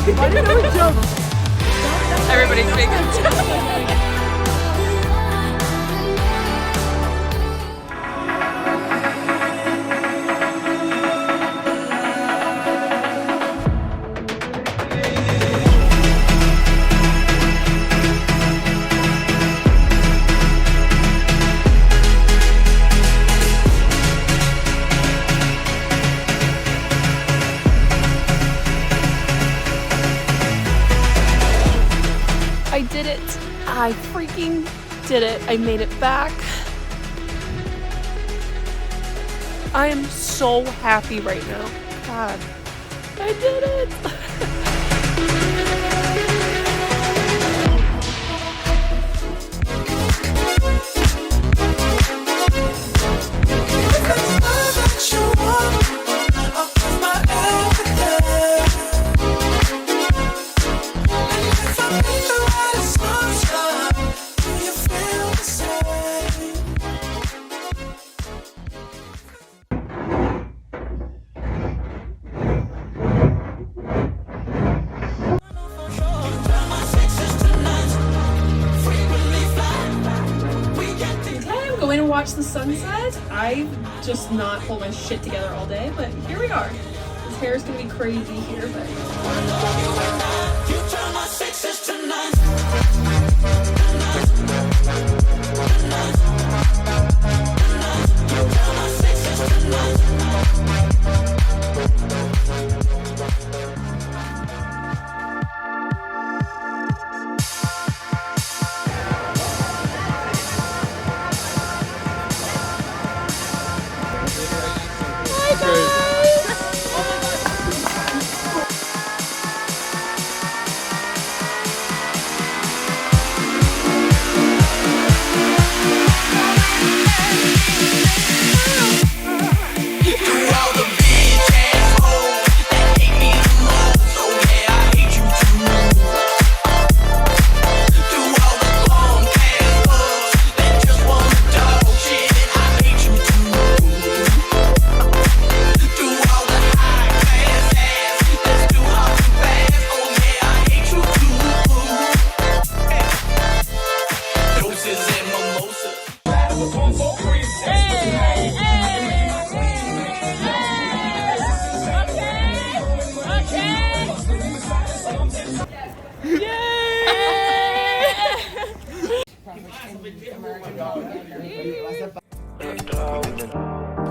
Why did no one jump? Everybody's being good. I did it. I freaking did it. I made it back. I am so happy right now. God, I did it. Going to watch the sunset. I just not pulled my shit together all day, but here we are. This hair is gonna be crazy here, but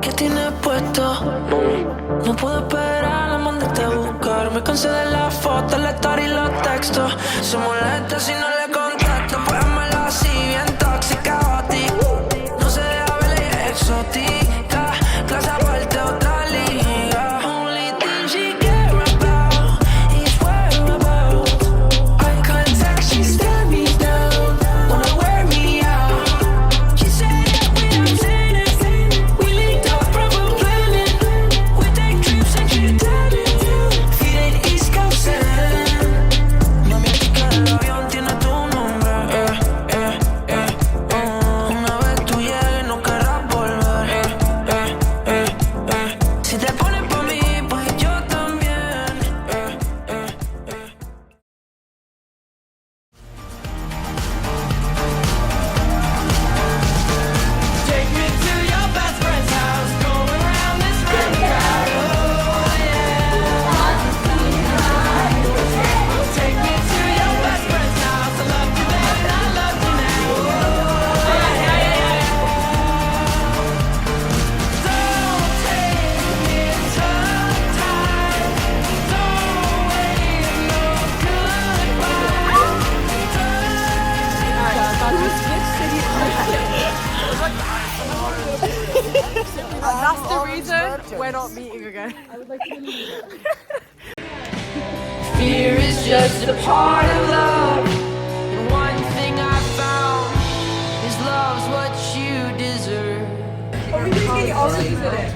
¿Qué tienes puesto? No puedo esperar, la mandaste a buscar. Me cansé de las fotos, la story y los textos. Se molesta si no le contesto. Pues házmelo así, bien tóxica, boti. No se deja ver, ella es exótica. Clase aparte, otra liga. Only thing she care about is whereabouts. Eye contact, she stare me down. Wanna wear me out. She said that we are tennis. We linked up proper planning. We take trips and she did it. Feet in East Coast and mami, aquí que el avión tiene tu nombre. Una vez tú llegues no querrás volver. Si te pones pa' mí, pues yo también. Take me to your best friend's house, go around this roundabout. Oh yeah. Take me to your best friend's house. I loved you then and I love you now. Oh yeah. Don't take me some time. Don't wait no goodbye. That's the reason we're not meeting again. Fear is just a part of love. And one thing I found is love's what you deserve. Are we going to get all of these in it?